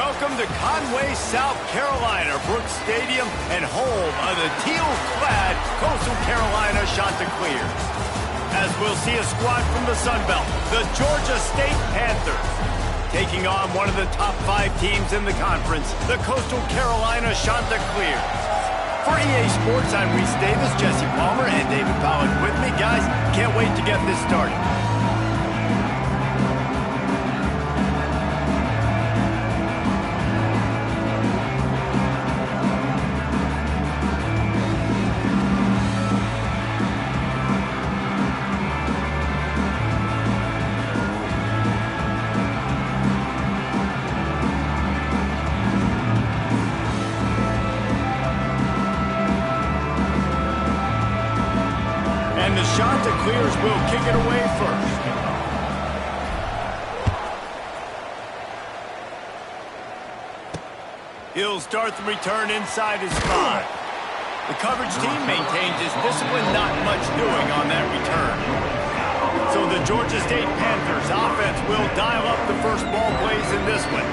Welcome to Conway, South Carolina, Brooks Stadium, and home of the teal-clad Coastal Carolina Chanticleers. As we'll see a squad from the Sun Belt, the Georgia State Panthers, taking on one of the top 5 teams in the conference, the Coastal Carolina Chanticleers. For EA Sports, I'm Reese Davis, Jesse Palmer, and David Powell with me. Guys, can't wait to get this started. And the Chanticleers will kick it away first. He'll start the return inside his 5. The coverage team maintains his discipline, not much doing on that return. So the Georgia State Panthers offense will dial up the first ball plays in this one.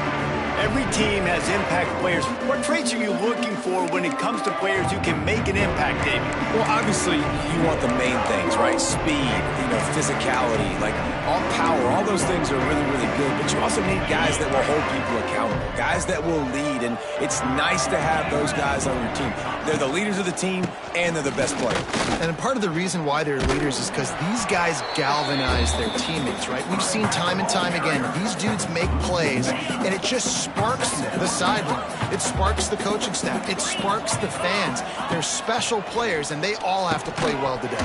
Every team has impact players. What traits are you looking for when it comes to players who can make an impact, David? Well, obviously, you want the main things, right? Speed, physicality, like all power, all those things are really, really good. But you also need guys that will hold people accountable, guys that will lead. And it's nice to have those guys on your team. They're the leaders of the team, and they're the best players. And part of the reason why they're leaders is because these guys galvanize their teammates, right? We've seen time and time again, these dudes make plays, and it just sparks the sideline. It sparks the coaching staff. It sparks the fans. They're special players, and they all have to play well today.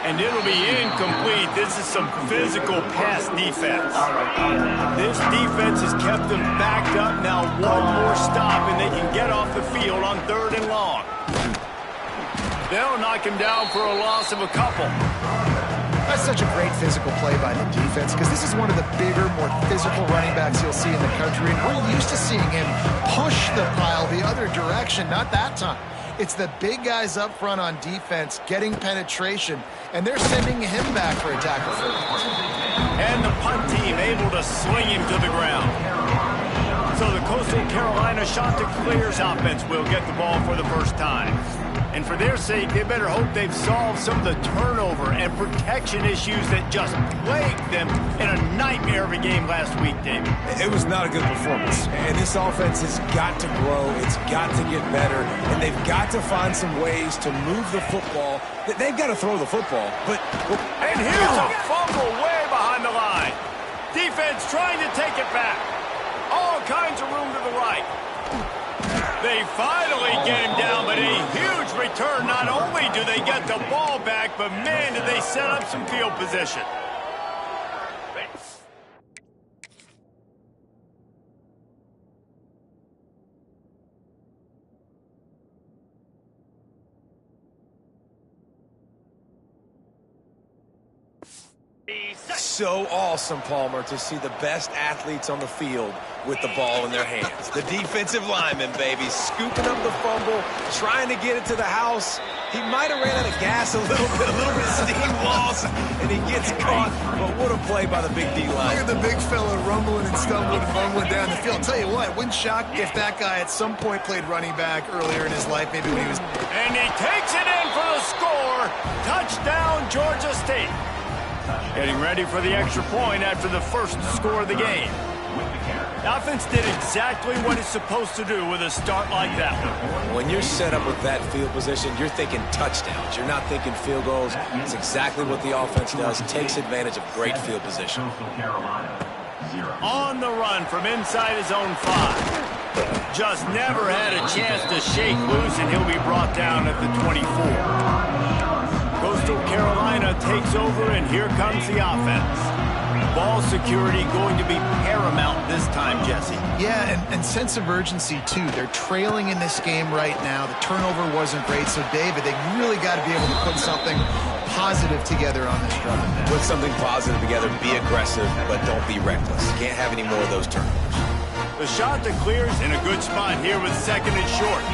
And it'll be incomplete. This is some physical pass defense. This defense has kept them backed up. Now one more stop, and they can get off the field on 3rd and long. They'll knock him down for a loss of a couple. That's such a great physical play by the defense because this is one of the bigger, more physical running backs you'll see in the country. And we're used to seeing him push the pile the other direction, not that time. It's the big guys up front on defense getting penetration, and they're sending him back for a tackle. And the punt team able to sling him to the ground. So the Coastal Carolina Chanticleers offense will get the ball for the first time. And for their sake, they better hope they've solved some of the turnover and protection issues that just plagued them in a nightmare of a game last week, David. It was not a good performance. And this offense has got to grow. It's got to get better. And they've got to find some ways to move the football. They've got to throw the football. And here's a fumble way behind the line. Defense trying to take it back. All kinds of room to the right. They finally get him down, but a huge return. Not only do they get the ball back, but man, do they set up some field position. So awesome, Palmer, to see the best athletes on the field with the ball in their hands. The defensive lineman, baby, scooping up the fumble, trying to get it to the house. He might have ran out of gas a little bit of steam loss, and he gets caught. But what a play by the big D line. Look at the big fella rumbling and stumbling and fumbling down the field. I'll tell you what, wouldn't shock if that guy at some point played running back earlier in his life, maybe when he was... And he takes it in for the score. Touchdown, Georgia State. Getting ready for the extra point after the first score of the game. The offense did exactly what it's supposed to do with a start like that one. When you're set up with that field position, you're thinking touchdowns. You're not thinking field goals. It's exactly what the offense does. Takes advantage of great field position. On the run from inside his own 5. Just never had a chance to shake loose, and he'll be brought down at the 24. Coastal Carolina takes over, and here comes the offense. Ball security going to be paramount this time, Jesse. Yeah, and sense of urgency, too. They're trailing in this game right now. The turnover wasn't great, so, David, they really got to be able to put something positive together on this drive. Put something positive together, be aggressive, but don't be reckless. Can't have any more of those turnovers. The Chanticleers in a good spot here with 2nd and short.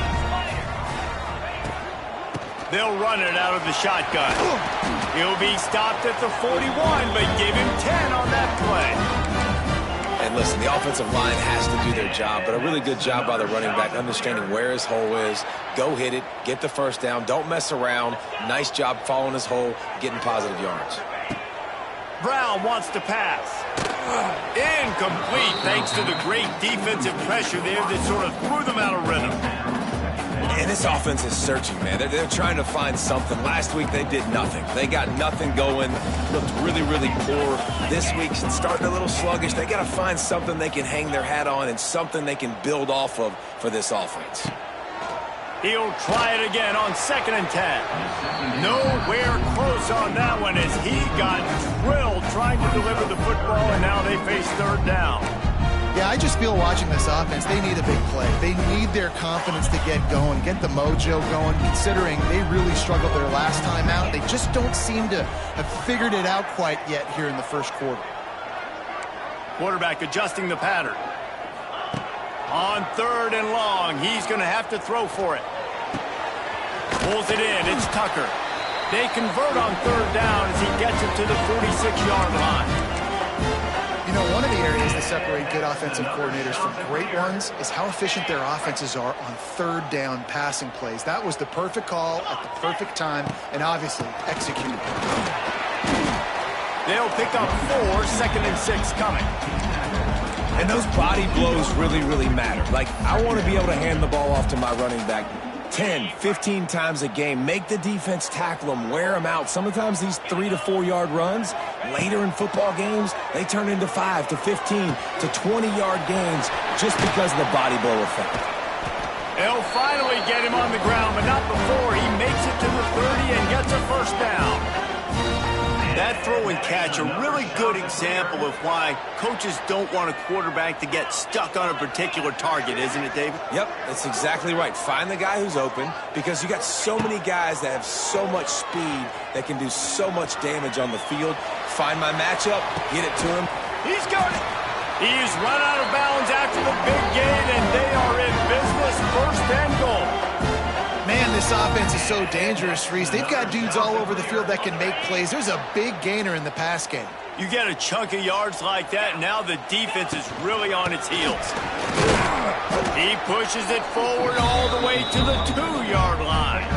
They'll run it out of the shotgun. He'll be stopped at the 41, but give him 10 on that play. And listen, the offensive line has to do their job, but a really good job by the running back understanding where his hole is. Go hit it, get the first down, don't mess around. Nice job following his hole, getting positive yards. Brown wants to pass. Incomplete thanks to the great defensive pressure there that sort of threw them out of rhythm. And this offense is searching, man. They're trying to find something. Last week, they did nothing. They got nothing going, looked really, really poor. This week, starting a little sluggish. They got to find something they can hang their hat on and something they can build off of for this offense. He'll try it again on 2nd and 10. Nowhere close on that one as he got drilled trying to deliver the football, and now they face 3rd down. Yeah, I just feel watching this offense, they need a big play. They need their confidence to get going, get the mojo going, considering they really struggled their last time out. They just don't seem to have figured it out quite yet here in the first quarter. Quarterback adjusting the pattern. On 3rd and long, he's going to have to throw for it. Pulls it in, it's Tucker. They convert on 3rd down as he gets it to the 46-yard line. You know, one of the areas that separate good offensive coordinators from great ones is how efficient their offenses are on 3rd down passing plays. That was the perfect call at the perfect time and obviously executed. They'll pick up 4, 2nd and 6 coming. And those body blows really, really matter. Like, I want to be able to hand the ball off to my running back 10, 15 times a game. Make the defense tackle them, wear them out. Sometimes these 3 to 4 yard runs, later in football games, they turn into 5 to 15 to 20-yard gains just because of the body blow effect. They'll finally get him on the ground, but not before he makes it to the 30 and gets a first down. That throw and catch, a really good example of why coaches don't want a quarterback to get stuck on a particular target, isn't it, David? Yep, that's exactly right. Find the guy who's open because you got so many guys that have so much speed that can do so much damage on the field. Find my matchup, get it to him. He's got it. He's run out of bounds after the big gain, and they are in business, 1st and goal. Man, this offense is so dangerous, Reese. They've got dudes all over the field that can make plays. There's a big gainer in the pass game. You get a chunk of yards like that, now the defense is really on its heels. He pushes it forward all the way to the 2-yard line.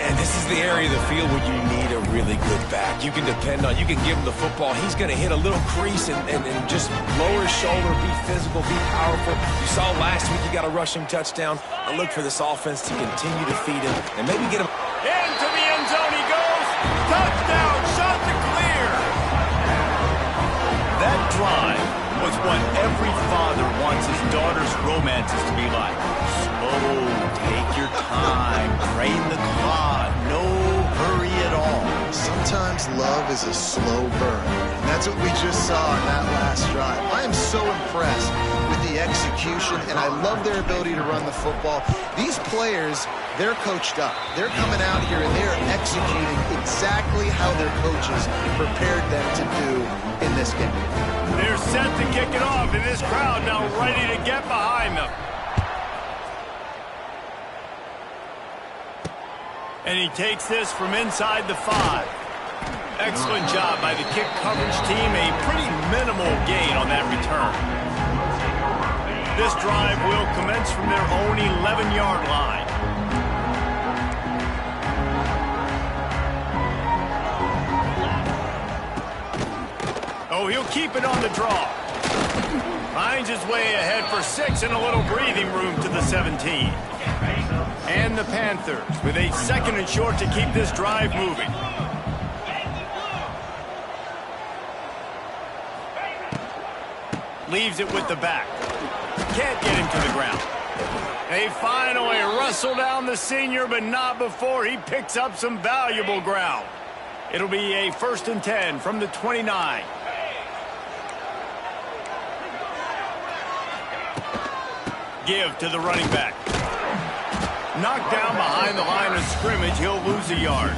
And this is the area of the field where you need a really good back. You can depend on, you can give him the football. He's going to hit a little crease and just lower his shoulder, be physical, be powerful. You saw last week he got a rushing touchdown. I look for this offense to continue to feed him and maybe get him. Into the end zone he goes. Touchdown, shot to clear. That drive was what every father wants his daughter's romances to be like. Slow, take your time, drain the clock, no hurry at all. Sometimes love is a slow burn, and that's what we just saw on that last drive. I am so impressed with the execution, and I love their ability to run the football. These players, they're coached up. They're coming out here, and they're executing exactly how their coaches prepared them to do in this game. They're set to kick it off, and this crowd now ready to get behind them. And he takes this from inside the 5. Excellent job by the kick coverage team. A pretty minimal gain on that return. This drive will commence from their own 11-yard line. Oh, he'll keep it on the draw. Finds his way ahead for 6 and a little breathing room to the 17. And the Panthers with a 2nd and short to keep this drive moving. Leaves it with the back. Can't get him to the ground. They finally wrestle down the senior, but not before he picks up some valuable ground. It'll be a 1st and 10 from the 29. Give to the running back. Knocked down behind the line of scrimmage, he'll lose a yard.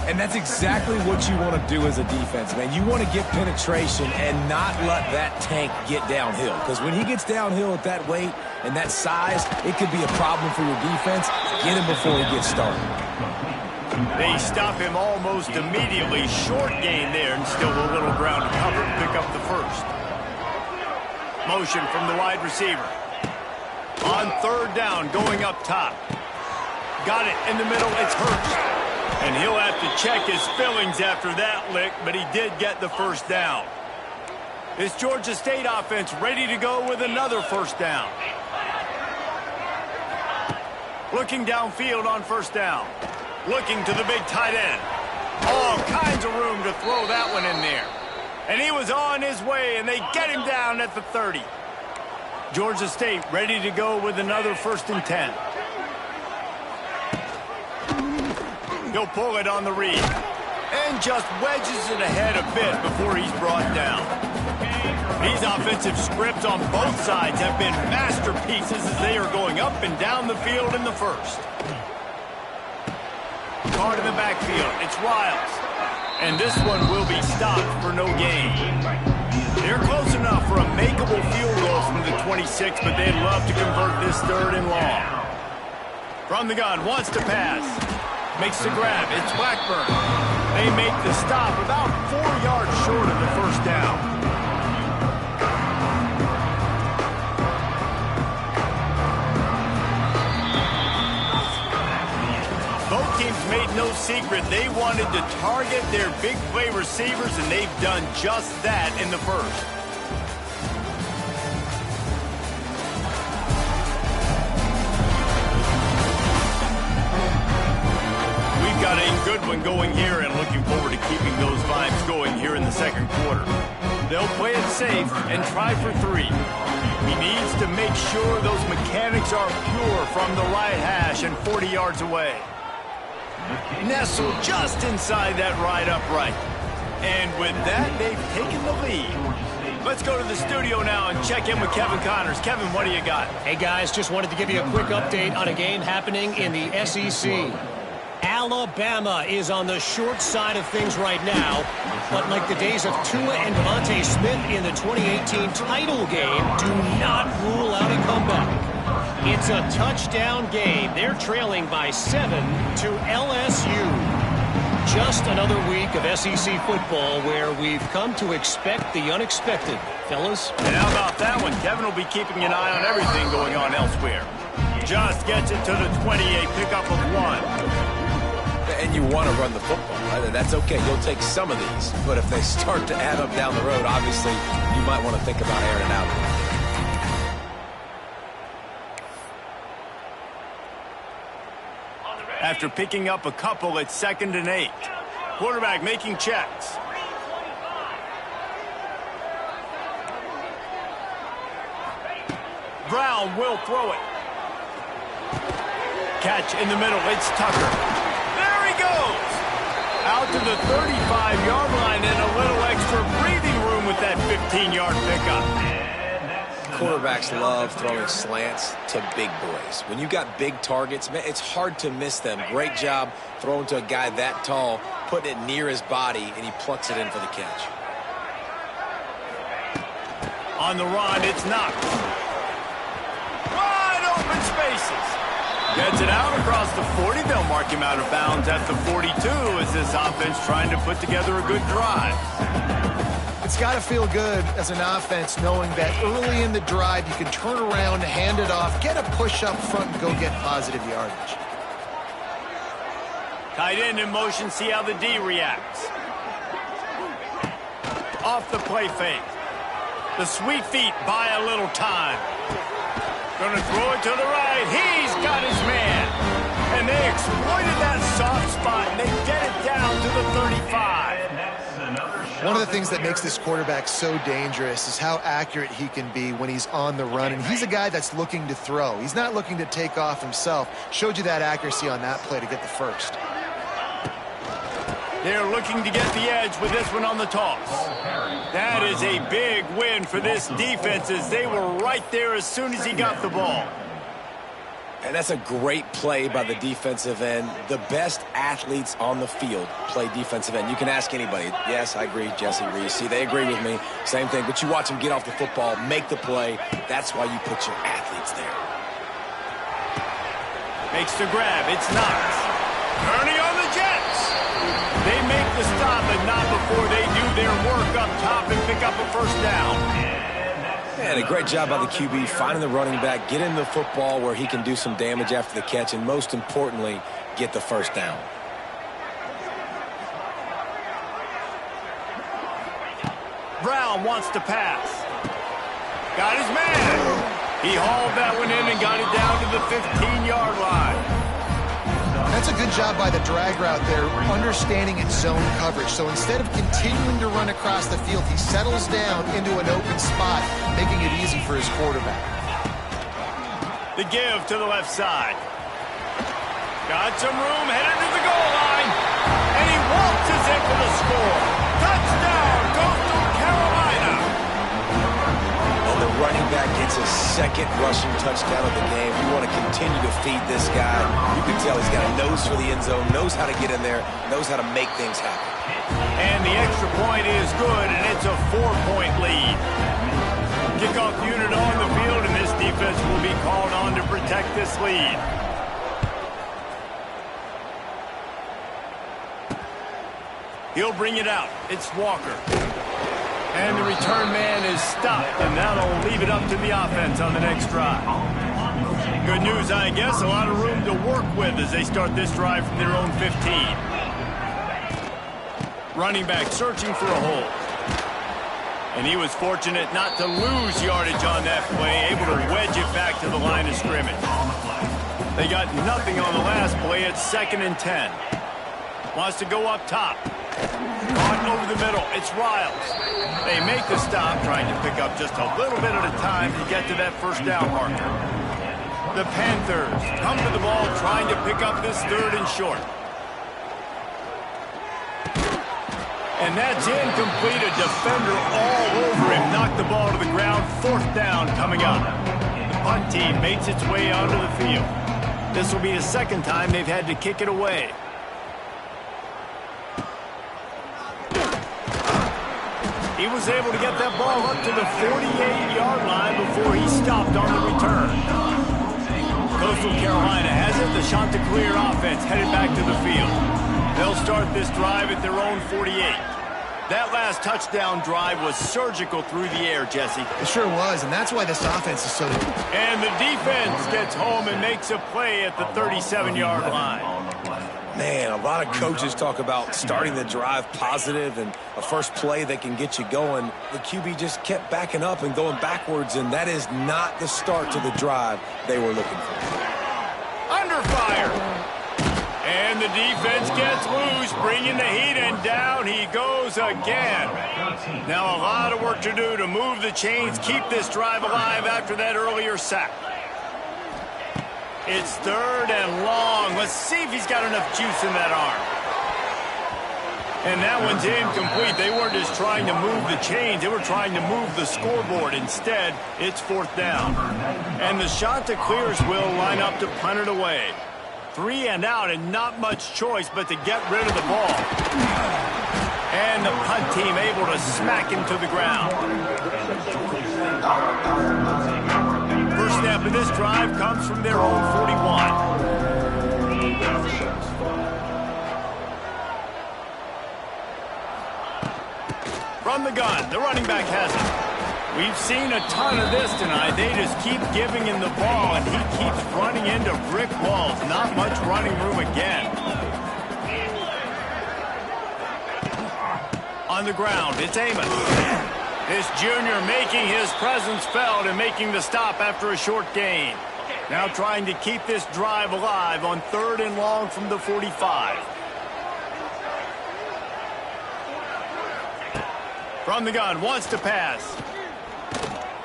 And that's exactly what you want to do as a defense, man. You want to get penetration and not let that tank get downhill. Because when he gets downhill at that weight and that size, it could be a problem for your defense. Get him before he gets started. They stop him almost immediately. Short gain there and still a little ground to cover and pick up the 1st. Motion from the wide receiver. On third down, going up top. Got it in the middle. It's Hurts. And he'll have to check his fillings after that lick, but he did get the first down. This Georgia State offense ready to go with another first down. Looking downfield on first down. Looking to the big tight end. All kinds of room to throw that one in there. And he was on his way, and they get him down at the 30. Georgia State ready to go with another 1st and 10. He'll pull it on the read. And just wedges it ahead a bit before he's brought down. These offensive scripts on both sides have been masterpieces as they are going up and down the field in the first. Card in the backfield. It's Riles. And this one will be stopped for no gain. They're close enough for a makeable field goal from the 26, but they'd love to convert this 3rd and long. From the gun, wants to pass. Makes the grab. It's Blackburn. They make the stop about 4 yards short of the first down. Both teams made no secret they wanted to target their big play receivers, and they've done just that in the first. We've got a good one going here, and looking forward to keeping those vibes going here in the second quarter. They'll play it safe and try for 3. He needs to make sure those mechanics are pure from the right hash and 40 yards away. Nestled just inside that right upright. And with that, they've taken the lead. Let's go to the studio now and check in with Kevin Connors. Kevin, what do you got? Hey, guys, just wanted to give you a quick update on a game happening in the SEC. Alabama is on the short side of things right now, but like the days of Tua and Devontae Smith in the 2018 title game, do not rule out a comeback. It's a touchdown game. They're trailing by 7 to LSU. Just another week of SEC football where we've come to expect the unexpected, fellas. And how about that one? Kevin will be keeping an eye on everything going on elsewhere. Just gets it to the 28, pickup of 1. And you want to run the football, right? And that's okay. You'll take some of these. But if they start to add up down the road, obviously, you might want to think about airing it out. After picking up a couple, it's 2nd and 8. Quarterback making checks. Brown will throw it. Catch in the middle. It's Tucker. There he goes. Out to the 35-yard line and a little extra breathing room with that 15-yard pickup. Quarterbacks love throwing slants to big boys. When you got big targets, man, it's hard to miss them. Great job throwing to a guy that tall, putting it near his body, and he plucks it in for the catch. On the run, it's Knox. Wide open spaces. Gets it out across the 40. They'll mark him out of bounds at the 42 as this offense trying to put together a good drive. It's got to feel good as an offense knowing that early in the drive you can turn around, hand it off, get a push up front, and go get positive yardage. Tight end in motion, see how the D reacts. Off the play fake. The sweet feet buy a little time. Going to throw it to the right. He's got his man. And they exploited that soft spot, and they get it down to the 35. One of the things that makes this quarterback so dangerous is how accurate he can be when he's on the run. And he's a guy that's looking to throw. He's not looking to take off himself. Showed you that accuracy on that play to get the first. They're looking to get the edge with this one on the toss. That is a big win for this defense as they were right there as soon as he got the ball. And that's a great play by the defensive end. The best athletes on the field play defensive end. You can ask anybody. Yes, I agree, Jesse Reese. See, they agree with me. Same thing. But you watch them get off the football, make the play. That's why you put your athletes there. Makes the grab. It's Knox. Turning on the Jets. They make the stop, but not before they do their work up top and pick up a first down. And a great job by the QB finding the running back, getting the football where he can do some damage after the catch, and most importantly, get the first down. Brown wants to pass. Got his man. He hauled that one in and got it down to the 15-yard line. That's a good job by the drag route there, understanding its zone coverage. So instead of continuing to run across the field, he settles down into an open spot, making it easy for his quarterback. The give to the left side. Got some room, headed to the goal line. And he waltzes in for the score. Touchdown, Coastal Carolina. And the running back gets his second rushing touchdown of the game. We want to continue to feed this guy. You can tell he's got a nose for the end zone, knows how to get in there, knows how to make things happen. And the extra point is good, and it's a 4-point lead. Kickoff unit on the field, and this defense will be called on to protect this lead. He'll bring it out. It's Walker. And the return man is stopped, and that'll leave it up to the offense on the next drive. Good news, I guess. A lot of room to work with as they start this drive from their own 15. Running back searching for a hole. And he was fortunate not to lose yardage on that play, able to wedge it back to the line of scrimmage. They got nothing on the last play. It's 2nd and 10. Wants to go up top. Caught over the middle. It's Riles. They make the stop, trying to pick up just a little bit at a time to get to that first down marker. The Panthers come to the ball, trying to pick up this 3rd and short. And that's incomplete. A defender all over him. Knocked the ball to the ground. 4th down coming up. The punt team makes its way onto the field. This will be the 2nd time they've had to kick it away. He was able to get that ball up to the 48-yard line before he stopped on the return. Coastal Carolina has it. The Chanticleer offense headed back to the field. They'll start this drive at their own 48. That last touchdown drive was surgical through the air, Jesse. It sure was, and that's why this offense is so good. And the defense gets home and makes a play at the 37-yard line. Man, a lot of coaches talk about starting the drive positive and a first play that can get you going. The QB just kept backing up and going backwards, and that is not the start to the drive they were looking for. Under fire. And the defense gets loose, bringing the heat, and down he goes again. Now a lot of work to do to move the chains, keep this drive alive after that earlier sack. It's 3rd and long. Let's see if he's got enough juice in that arm. And that one's incomplete. They weren't just trying to move the chains. They were trying to move the scoreboard. Instead, it's 4th down. And the Chanticleers will line up to punt it away. 3 and out, and not much choice but to get rid of the ball. And the punt team able to smack him to the ground. First snap of this drive comes from their own 41. From the gun, the running back has it. We've seen a ton of this tonight. They just keep giving him the ball, and he keeps running into brick walls. Not much running room again. On the ground, it's Amos. This junior making his presence felt and making the stop after a short gain. Now trying to keep this drive alive on 3rd and long from the 45. From the gun, wants to pass.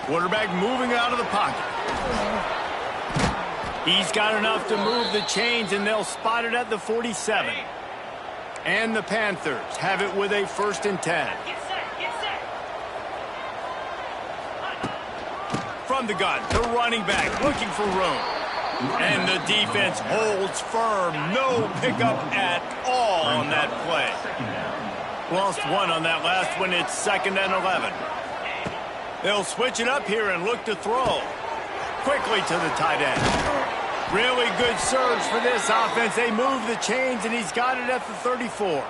Quarterback moving out of the pocket. He's got enough to move the chains, and they'll spot it at the 47. And the Panthers have it with a 1st and 10. From the gun, the running back looking for room. And the defense holds firm. No pickup at all on that play. Lost one on that last one. It's 2nd and 11. They'll switch it up here and look to throw. Quickly to the tight end. Really good surge for this offense. They move the chains, and he's got it at the 34.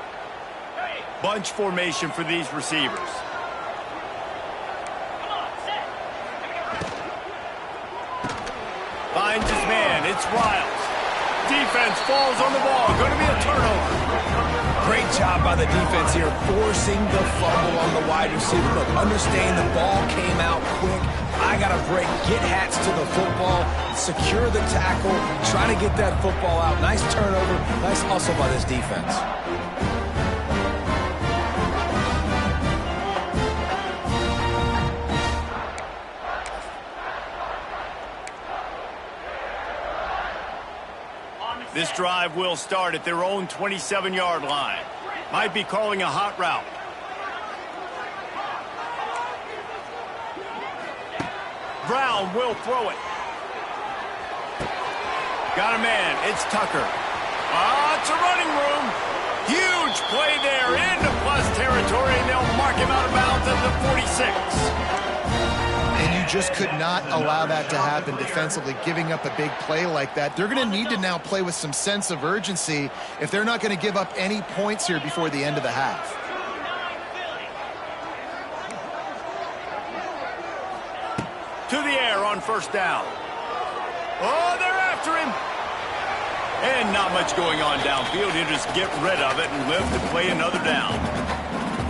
Bunch formation for these receivers. It's Riles. Defense falls on the ball. Going to be a turnover. Great job by the defense here, forcing the fumble on the wide receiver. Look, understand the ball came out quick. I got to break, get hats to the football, secure the tackle, try to get that football out. Nice turnover. Nice hustle by this defense. This drive will start at their own 27-yard line. Might be calling a hot route. Brown will throw it. Got a man. It's Tucker. It's a running room. Huge play there into plus territory, and they'll mark him out of bounds at the 46. And you just could not allow that to happen defensively, giving up a big play like that. They're going to need to now play with some sense of urgency if they're not going to give up any points here before the end of the half. To the air on first down. Oh, they're after him. And not much going on downfield. He'll just get rid of it and live to play another down.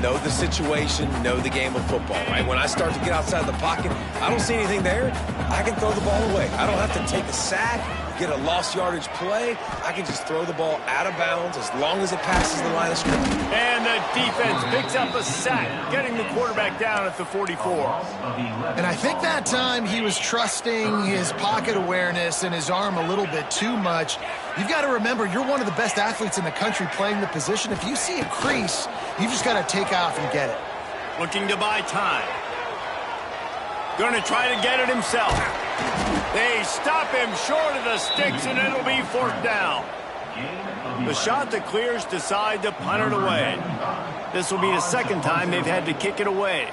Know the situation, know the game of football, right? When I start to get outside the pocket, I don't see anything there, I can throw the ball away. I don't have to take a sack, get a lost yardage play. I can just throw the ball out of bounds as long as it passes the line of scrimmage. And the defense picks up a sack, getting the quarterback down at the 44. And I think that time he was trusting his pocket awareness and his arm a little bit too much. You've got to remember, you're one of the best athletes in the country playing the position. If you see a crease, you've just got to take off and get it. Looking to buy time. Going to try to get it himself. They stop him short of the sticks, and it'll be fourth down. The shot that clears decide to punt it away. This will be the second time they've had to kick it away.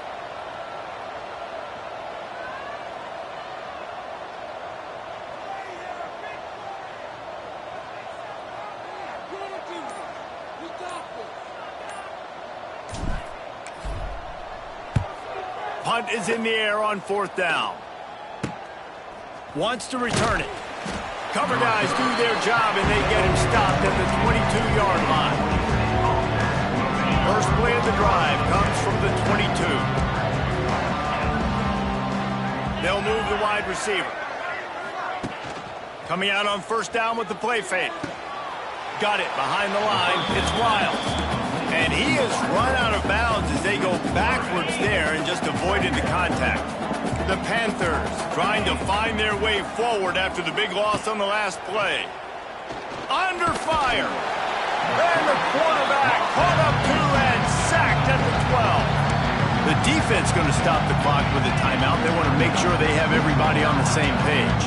Punt is in the air on fourth down. Wants to return it. Cover guys do their job, and they get him stopped at the 22-yard line. First play of the drive comes from the 22. They'll move the wide receiver. Coming out on first down with the play fake. Got it behind the line. It's Riles. And he has run out of bounds as they go backwards there and just avoided the contact. The Panthers trying to find their way forward after the big loss on the last play. Under fire. And the quarterback caught up to and sacked at the 12. The defense going to stop the clock with a timeout. They want to make sure they have everybody on the same page.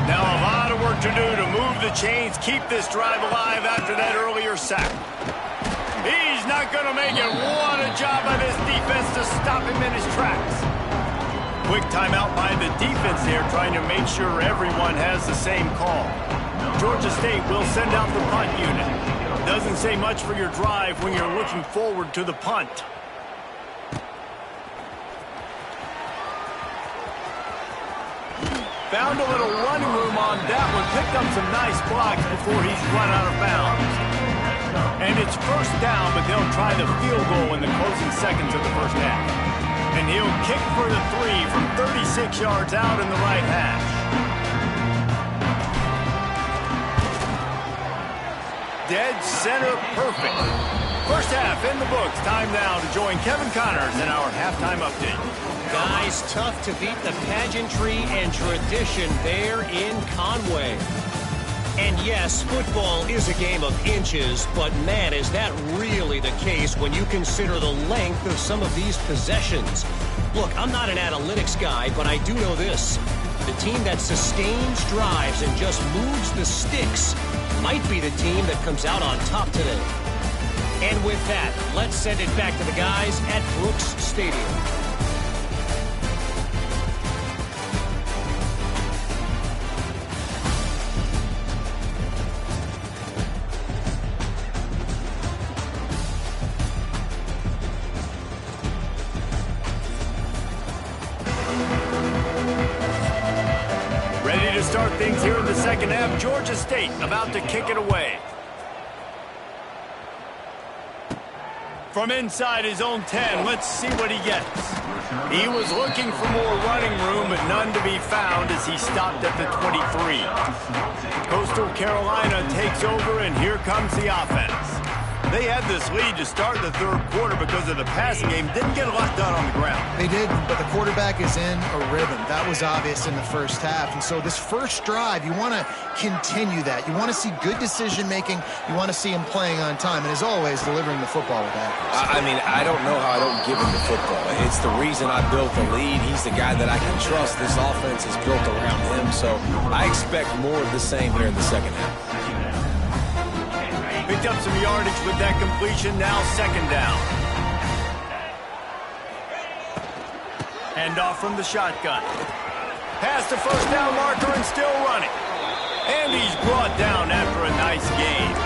Now a lot of work to do to move the chains, keep this drive alive after that earlier sack. He's not going to make it. What a job by this defense to stop him in his tracks. Quick timeout by the defense there, trying to make sure everyone has the same call. Georgia State will send out the punt unit. Doesn't say much for your drive when you're looking forward to the punt. Found a little running room on that one. Picked up some nice blocks before he's run out of bounds. And it's first down, but they'll try the field goal in the closing seconds of the first half. And he'll kick for the 3 from 36 yards out in the right hash. Dead center perfect. First half in the books. Time now to join Kevin Connors in our halftime update. Guys, tough to beat the pageantry and tradition there in Conway. And yes, football is a game of inches, but man, is that really the case when you consider the length of some of these possessions. Look, I'm not an analytics guy, but I do know this. The team that sustains drives and just moves the sticks might be the team that comes out on top today. And with that, let's send it back to the guys at Brooks Stadium. start things here in the second half. Georgia State about to kick it away. From inside his own 10, let's see what he gets. He was looking for more running room, but none to be found as he stopped at the 23. Coastal Carolina takes over, and here comes the offense. They had this lead to start the third quarter because of the passing game. Didn't get a lot done on the ground. They didn't, but the quarterback is in a rhythm. That was obvious in the first half. And so this first drive, you want to continue that. You want to see good decision-making. You want to see him playing on time. And as always, delivering the football with accuracy. I mean, I don't know how I don't give him the football. It's the reason I built the lead. He's the guy that I can trust. This offense is built around him. So I expect more of the same here in the second half. Picked up some yardage with that completion. Now second down. Hand off from the shotgun. Past the first down marker and still running. And he's brought down after a nice gain.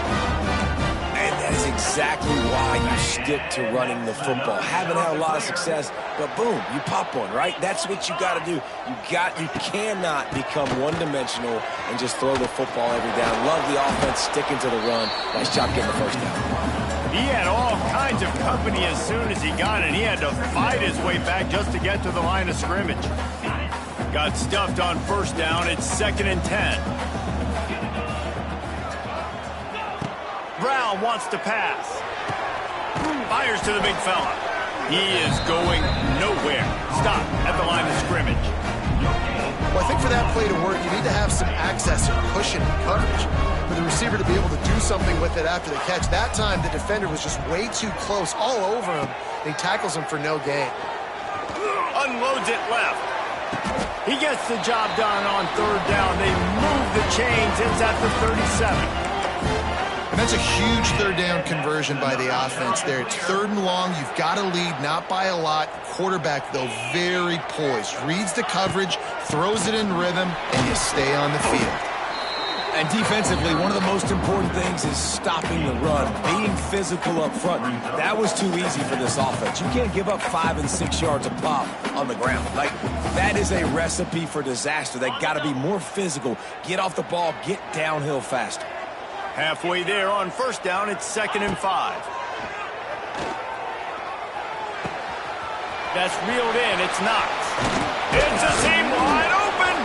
And that is exactly why you stick to running the football. Haven't had a lot of success, but boom, you pop one, right? That's what you got to do. You cannot become one-dimensional and just throw the football every down. Love the offense sticking to the run. Nice job getting the first down. He had all kinds of company as soon as he got it. He had to fight his way back just to get to the line of scrimmage. Got stuffed on first down. It's 2nd and 10. Brown wants to pass. Fires to the big fella. He is going nowhere. Stop at the line of scrimmage. Well, I think for that play to work, you need to have some access and cushion and coverage for the receiver to be able to do something with it after the catch. That time, the defender was just way too close, all over him. He tackles him for no gain. Unloads it left. He gets the job done on third down. They move the chains. It's at the 37. And that's a huge third down conversion by the offense there. It's 3rd and long. You've got to lead, not by a lot. Quarterback, though, very poised. Reads the coverage, throws it in rhythm, and you stay on the field. And defensively, one of the most important things is stopping the run, being physical up front. That was too easy for this offense. You can't give up 5 and 6 yards a pop on the ground. Like, that is a recipe for disaster. They got to be more physical, get off the ball, get downhill faster. Halfway there on first down, it's 2nd and 5. That's reeled in, it's Knox. It's a seam wide open!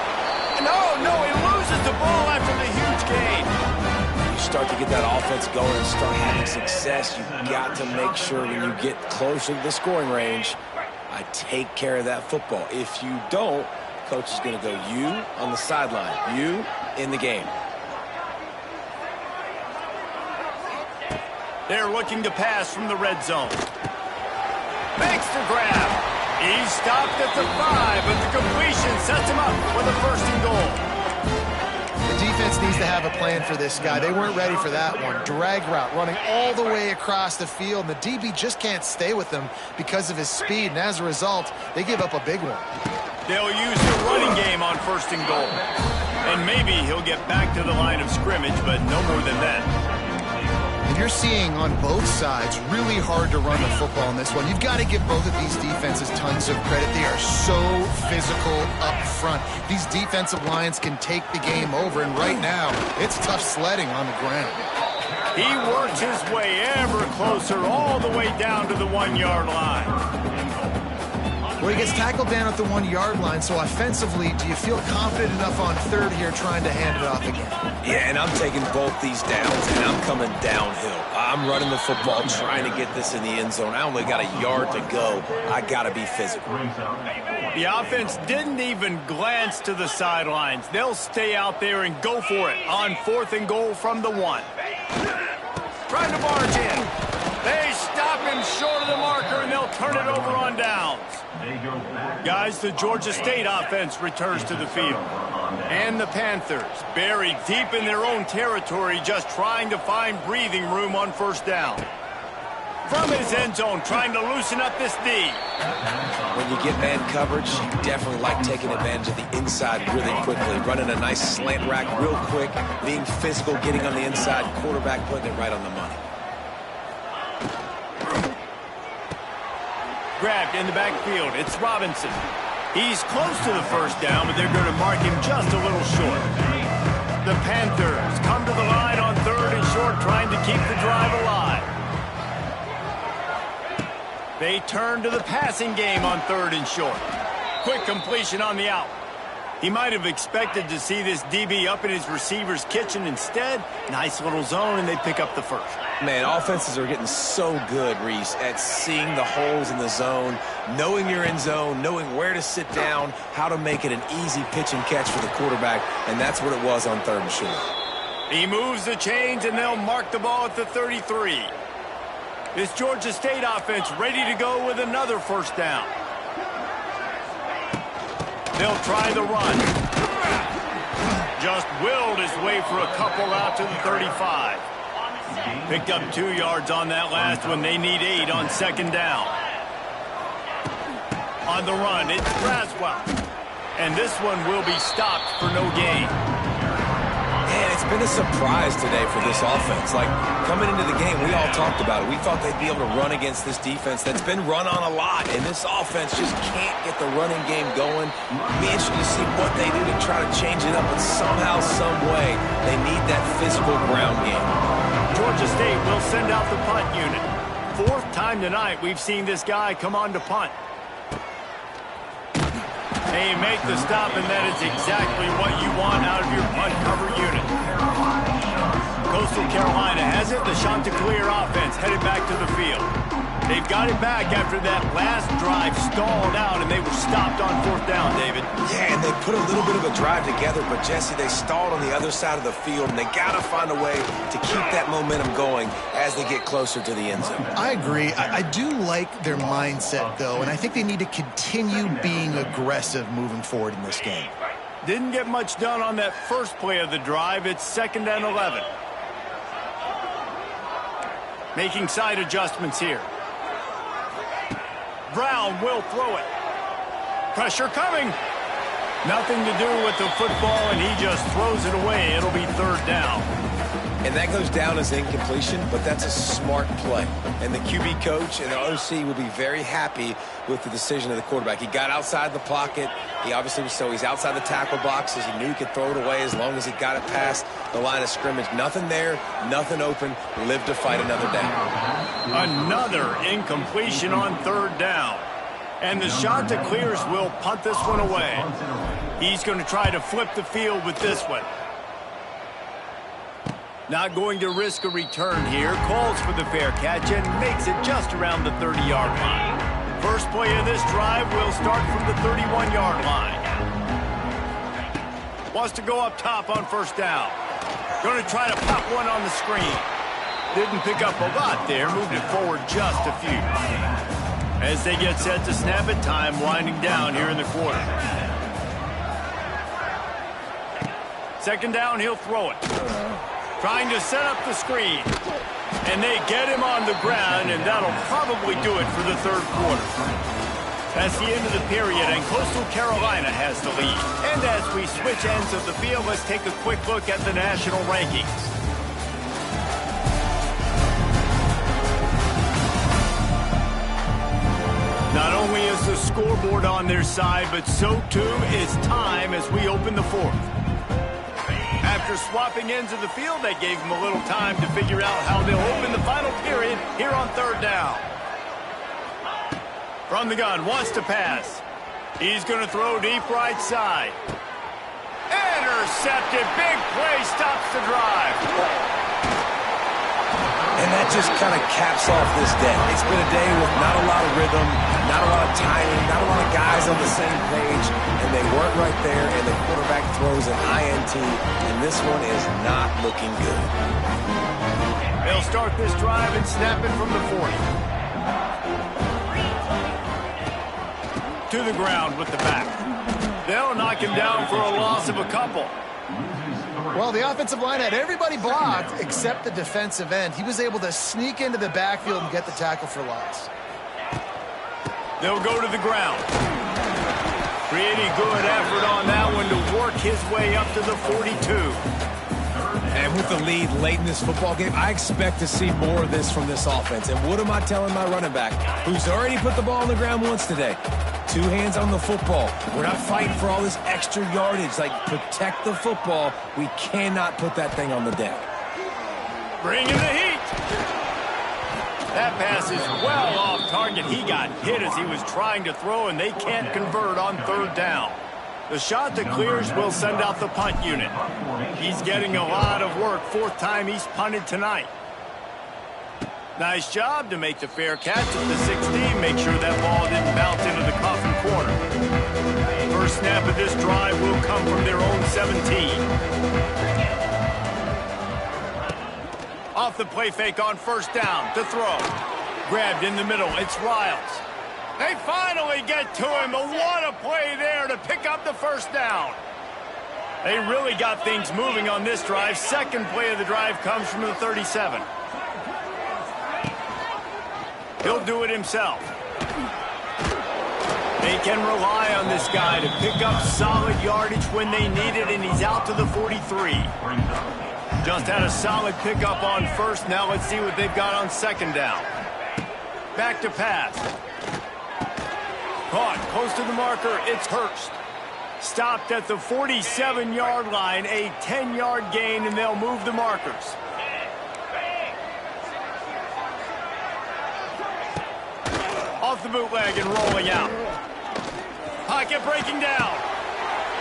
No, he loses the ball after the huge gain. You start to get that offense going and start having success, you've got to make sure when you get closer to the scoring range, I take care of that football. If you don't, coach is going to go you on the sideline, you in the game. They're looking to pass from the red zone. Makes the grab. He's stopped at the 5, but the completion sets him up for the 1st and goal. The defense needs to have a plan for this guy. They weren't ready for that one. Drag route, running all the way across the field. And the DB just can't stay with him because of his speed. And as a result, they give up a big one. They'll use the running game on 1st and goal. And maybe he'll get back to the line of scrimmage, but no more than that. And you're seeing on both sides really hard to run the football in this one. You've got to give both of these defenses tons of credit. They are so physical up front. These defensive lines can take the game over, and right now, it's tough sledding on the ground. He works his way ever closer all the way down to the 1-yard line. Well, he gets tackled down at the 1-yard line, so offensively, do you feel confident enough on third here trying to hand it off again? Yeah, and I'm taking both these downs, and I'm coming downhill. I'm running the football, trying to get this in the end zone. I only got a yard to go. I got to be physical. The offense didn't even glance to the sidelines. They'll stay out there and go for it on 4th and goal from the 1. Trying to barge in. They stop him short of the marker, and they'll turn it over on downs. Guys, the Georgia State offense returns to the field. And the Panthers, buried deep in their own territory, just trying to find breathing room on 1st down. From his end zone, trying to loosen up this D. When you get man coverage, you definitely like taking advantage of the inside really quickly. Running a nice slant rack real quick, being physical, getting on the inside, quarterback putting it right on the money. Grabbed in the backfield. It's Robinson. He's close to the first down, but they're going to mark him just a little short. The Panthers come to the line on 3rd and short, trying to keep the drive alive. They turn to the passing game on 3rd and short. Quick completion on the out. He might have expected to see this DB up in his receiver's kitchen. Instead, nice little zone, and they pick up the first. Man, offenses are getting so good, Reese, at seeing the holes in the zone, knowing you're in zone, knowing where to sit down, how to make it an easy pitch and catch for the quarterback, and that's what it was on 3rd and short. He moves the chains, and they'll mark the ball at the 33. This Georgia State offense ready to go with another first down. They'll try the run. Just willed his way for a couple out to the 35. Picked up 2 yards on that last one. They need 8 on 2nd down. On the run, it's Braswell. And this one will be stopped for no gain. Man, it's been a surprise today for this offense. Like, coming into the game, we all talked about it. We thought they'd be able to run against this defense that's been run on a lot, and this offense just can't get the running game going. Be interested to see what they do to try to change it up, but somehow, some way, they need that physical ground game. Georgia State will send out the punt unit. 4th time tonight we've seen this guy come on to punt. They make the stop, and that is exactly what you want out of your punt cover unit. Coastal Carolina has it. The Chanticleer offense headed back to the field. They've got it back after that last drive stalled out, and they were stopped on 4th down, David. Yeah, and they put a little bit of a drive together, but, Jesse, they stalled on the other side of the field, and they got to find a way to keep that momentum going as they get closer to the end zone. I agree. I do like their mindset, though, and I think they need to continue being aggressive moving forward in this game. Didn't get much done on that first play of the drive. It's 2nd and 11. Making side adjustments here. Brown will throw it. Pressure coming. Nothing to do with the football, and he just throws it away. It'll be 3rd down. And that goes down as incompletion, but that's a smart play. And the QB coach and the OC will be very happy with the decision of the quarterback. He got outside the pocket. He obviously he's outside the tackle boxes. He knew he could throw it away as long as he got it past the line of scrimmage. Nothing there, nothing open. Lived to fight another down. Another incompletion on 3rd down. And the Chanticleers will punt this one away. He's going to try to flip the field with this one. Not going to risk a return here. Calls for the fair catch and makes it just around the 30-yard line. First play of this drive will start from the 31-yard line. Wants to go up top on 1st down. Going to try to pop one on the screen. Didn't pick up a lot there. Moved it forward just a few. As they get set to snap it, time winding down here in the quarter. 2nd down, he'll throw it. Trying to set up the screen. And they get him on the ground, and that'll probably do it for the 3rd quarter. That's the end of the period, and Coastal Carolina has the lead. And as we switch ends of the field, let's take a quick look at the national rankings. Not only is the scoreboard on their side, but so too is time as we open the 4th. After swapping ends of the field, that gave them a little time to figure out how they'll open the final period here on 3rd down. From the gun, wants to pass. He's going to throw deep right side. Intercepted. Big play stops the drive. And that just kind of caps off this day. It's been a day with not a lot of rhythm, not a lot of timing, not a lot of guys on the same page, and they weren't right there, and the quarterback throws an INT, and this one is not looking good. They'll start this drive and snap it from the 40. To the ground with the back. They'll knock him down for a loss of a couple. Well, the offensive line had everybody blocked except the defensive end. He was able to sneak into the backfield and get the tackle for loss. They'll go to the ground. Pretty good effort on that one to work his way up to the 42. And with the lead late in this football game, I expect to see more of this from this offense. And what am I telling my running back, who's already put the ball on the ground once today? 2 hands on the football. We're not fighting for all this extra yardage. Like, protect the football. We cannot put that thing on the deck. Bringing the heat. That pass is well off target. He got hit as he was trying to throw, and they can't convert on 3rd down. The shot that clears will send out the punt unit. He's getting a lot of work. 4th time he's punted tonight. Nice job to make the fair catch at the 16. Make sure that ball didn't bounce into the coffin corner. First snap of this drive will come from their own 17. Off the play fake on 1st down to throw. Grabbed in the middle. It's Riles. They finally get to him, but what a play there to pick up the 1st down. They really got things moving on this drive. 2nd play of the drive comes from the 37. He'll do it himself. They can rely on this guy to pick up solid yardage when they need it, and he's out to the 43. Just had a solid pickup on 1st. Now let's see what they've got on 2nd down. Back to pass. Caught close to the marker. It's Hurst. Stopped at the 47-yard line. A 10-yard gain, and they'll move the markers. Off the bootleg and rolling out. Pocket breaking down.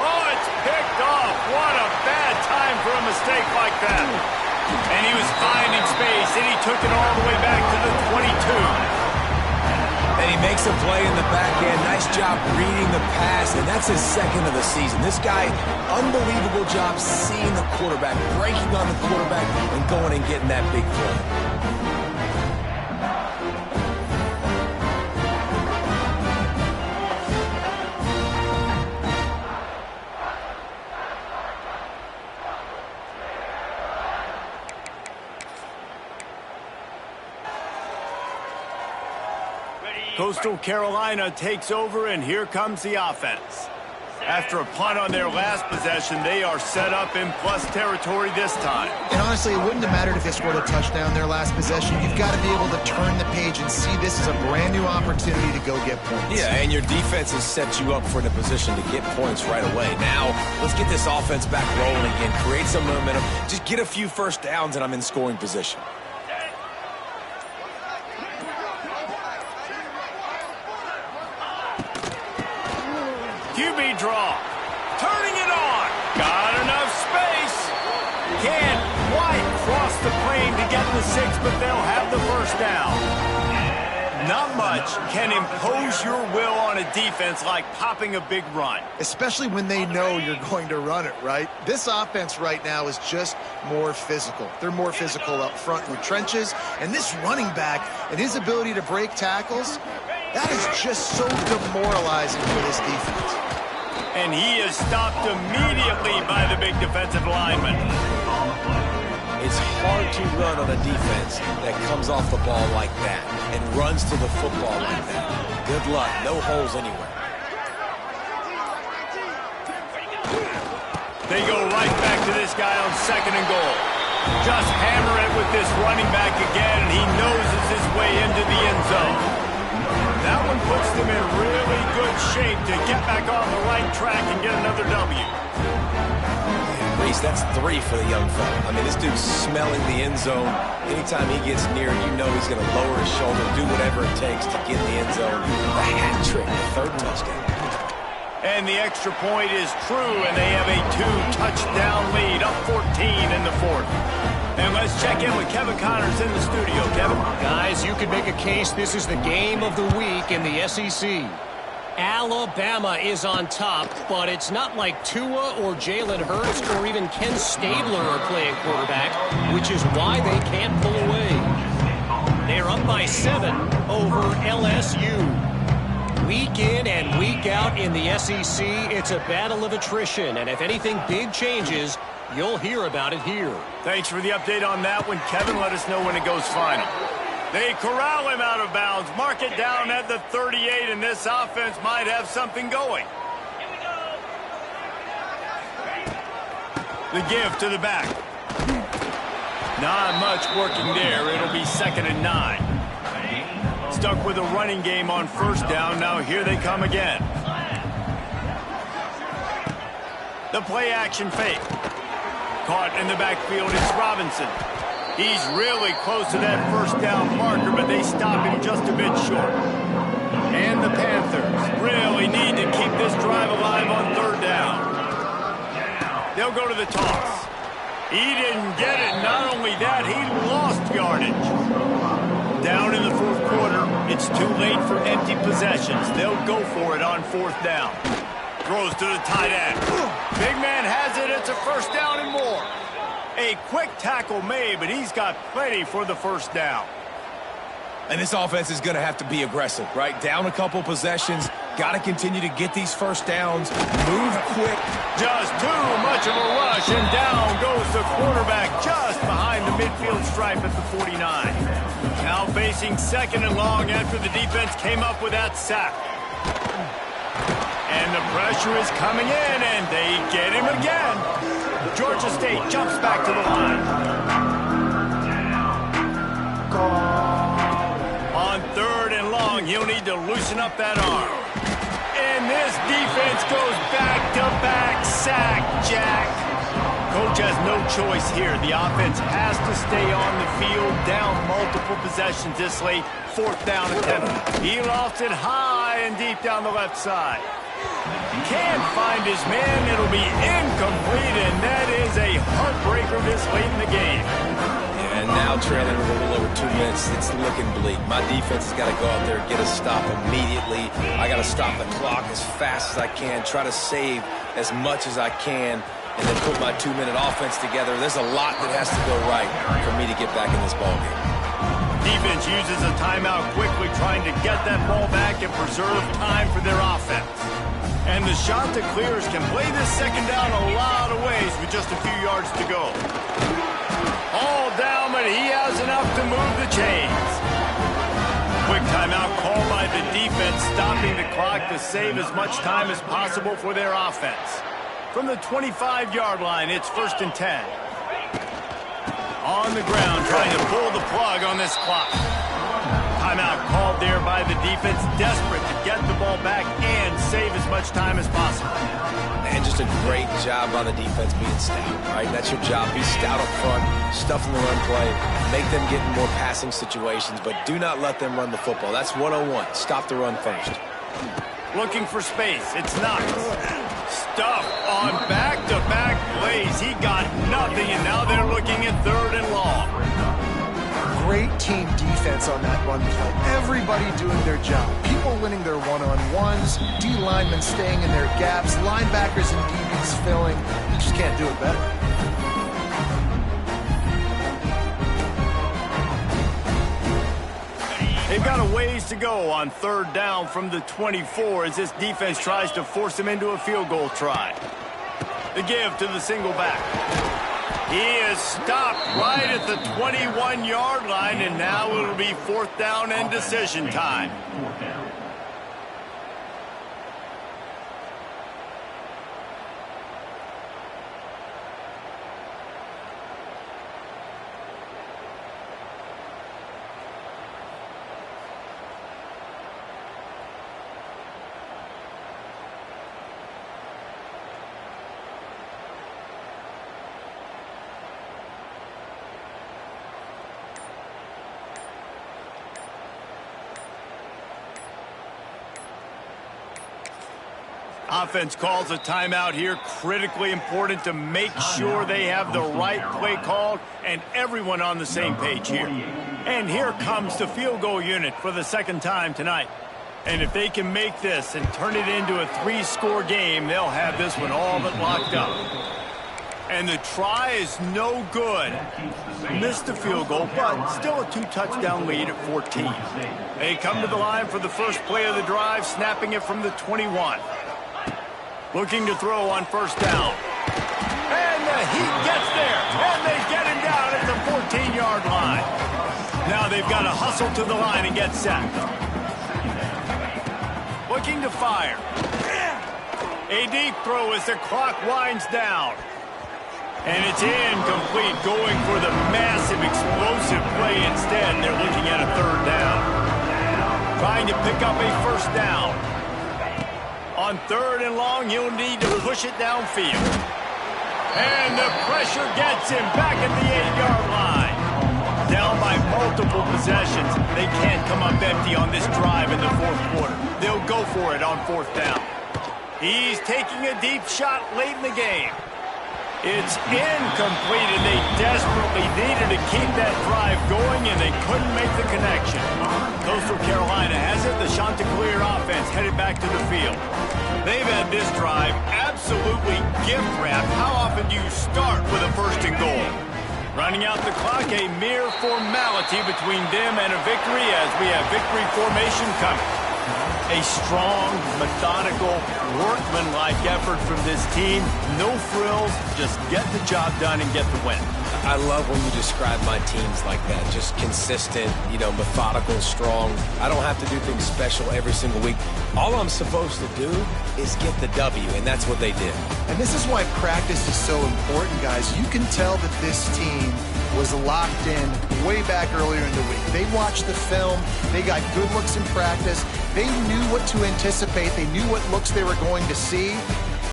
Oh, it's picked off. What a bad time for a mistake like that. And he was finding space, and he took it all the way back to the 22. And he makes a play in the back end. Nice job reading the pass, and that's his 2nd of the season. This guy, unbelievable job seeing the quarterback, breaking on the quarterback, and going and getting that big play. Coastal Carolina takes over, and here comes the offense. After a punt on their last possession, they are set up in plus territory this time. And honestly, it wouldn't have mattered if they scored a touchdown their last possession. You've got to be able to turn the page and see this as a brand new opportunity to go get points. Yeah, and your defense has set you up for the position to get points right away. Now, let's get this offense back rolling again, create some momentum, just get a few 1st downs, and I'm in scoring position. QB draw. Turning it on. Got enough space. Can't quite cross the plane to get the 6, but they'll have the 1st down. Not much can impose your will on a defense like popping a big run. Especially when they know you're going to run it, right? This offense right now is just more physical. They're more physical up front in the trenches. And this running back and his ability to break tackles, that is just so demoralizing for this defense. And he is stopped immediately by the big defensive lineman. It's hard to run on a defense that comes off the ball like that and runs to the football like that. Good luck. No holes anywhere. They go right back to this guy on 2nd and goal. Just hammer it with this running back again, and he noses his way into the end zone. That one puts them in really good shape to get back on the right track and get another W. Reese, that's 3 for the young fella. I mean, this dude's smelling the end zone. Anytime he gets near, you know he's going to lower his shoulder, do whatever it takes to get in the end zone. The hat trick, the 3rd touchdown. And the extra point is true, and they have a 2-touchdown lead, up 14 in the 4th. And let's check in with Kevin Connors in the studio. Kevin? Guys, you could make a case this is the game of the week in the SEC. Alabama is on top, but it's not like Tua or Jalen Hurts or even Ken Stabler are playing quarterback, which is why they can't pull away. They're up by 7 over LSU. Week in and week out in the SEC, it's a battle of attrition, and if anything big changes, you'll hear about it here. Thanks for the update on that one, Kevin. Let us know when it goes final. They corral him out of bounds, mark it down at the 38, and this offense might have something going. The give to the back. Not much working there. It'll be 2nd and 9. stuck with a running game on first down. Now here they come again. The play-action fake. Caught in the backfield, it's Robinson. He's really close to that first down marker, but they stop him just a bit short. And the Panthers really need to keep this drive alive on third down. They'll go to the toss. He didn't get it. Not only that, he lost yardage. Down in the fourth quarter, it's too late for empty possessions. They'll go for it on fourth down. Throws to the tight end. Big man has it. It's a first down and more. A quick tackle made, but he's got plenty for the first down. And this offense is going to have to be aggressive, right? Down a couple possessions. Got to continue to get these first downs. Move quick. Just too much of a rush, and down goes the quarterback just behind the midfield stripe at the 49. Now facing second and long after the defense came up with that sack. And the pressure is coming in, and they get him again. Georgia State jumps back to the line. On third and long, he'll need to loosen up that arm. And this defense goes back-to-back sack, Jack. Coach has no choice here. The offense has to stay on the field, down multiple possessions this late. Fourth down attempt. He lost it high and deep down the left side. Can't find his man. It'll be incomplete, and that is a heartbreaker this late in the game. And now trailing with a little over 2 minutes, it's looking bleak. My defense has got to go out there and get a stop immediately. I got to stop the clock as fast as I can, try to save as much as I can, and then put my 2-minute offense together. There's a lot that has to go right for me to get back in this ballgame. Defense uses a timeout quickly, trying to get that ball back and preserve time for their offense. And the Chanticleers can play this second down a lot of ways with just a few yards to go. All down, but he has enough to move the chains. Quick timeout called by the defense, stopping the clock to save as much time as possible for their offense. From the 25-yard line, it's 1st and 10. On the ground, trying to pull the plug on this clock. Timeout called there by the defense, desperate to get the ball back and save as much time as possible. And just a great job by the defense being stout, right? That's your job. Be stout up front, stuff in the run play, make them get in more passing situations, but do not let them run the football. That's 101. Stop the run first. Looking for space. It's Knox. Stuff on back-to-back plays. He got nothing, and now they're looking at third and long. Great team defense on that run play. Everybody doing their job. People winning their one-on-ones, D-linemen staying in their gaps, linebackers and DBs filling. You just can't do it better. They've got a ways to go on third down from the 24 as this defense tries to force them into a field goal try. The give to the single back. He is stopped right at the 21-yard line, and now it'll be 4th down and decision time. Offense calls a timeout here. Critically important to make sure they have the right play called and everyone on the same page here. And here comes the field goal unit for the second time tonight. And if they can make this and turn it into a 3-score game, they'll have this one all but locked up. And the try is no good. Missed the field goal, but still a 2-touchdown lead at 14. They come to the line for the first play of the drive, snapping it from the 21. Looking to throw on first down. And the Heat gets there, and they get him down at the 14-yard line. Now they've got to hustle to the line and get set. Looking to fire. A deep throw as the clock winds down. And it's incomplete, going for the massive explosive play instead. They're looking at a third down. pick up a first down. On 3rd and long, he'll need to push it downfield. And the pressure gets him back at the 8-yard line. Down by multiple possessions. They can't come up empty on this drive in the 4th quarter. They'll go for it on 4th down. He's taking a deep shot late in the game. It's incomplete, and they desperately needed to keep that drive going, and they couldn't make the connection. Coastal Carolina has it. The Chanticleer offense headed back to the field. They've had this drive absolutely gift-wrapped. How often do you start with a 1st and goal? Running out the clock, a mere formality between them and a victory as we have victory formation coming. A strong, methodical, workmanlike effort from this team. No frills, just get the job done and get the win. I love when you describe my teams like that. Just consistent, methodical, strong. I don't have to do things special every single week. All I'm supposed to do is get the W, and that's what they did. And this is why practice is so important, guys. You can tell that this team was locked in way back earlier in the week. They watched the film. They got good looks in practice. They knew what to anticipate. They knew what looks they were going to see.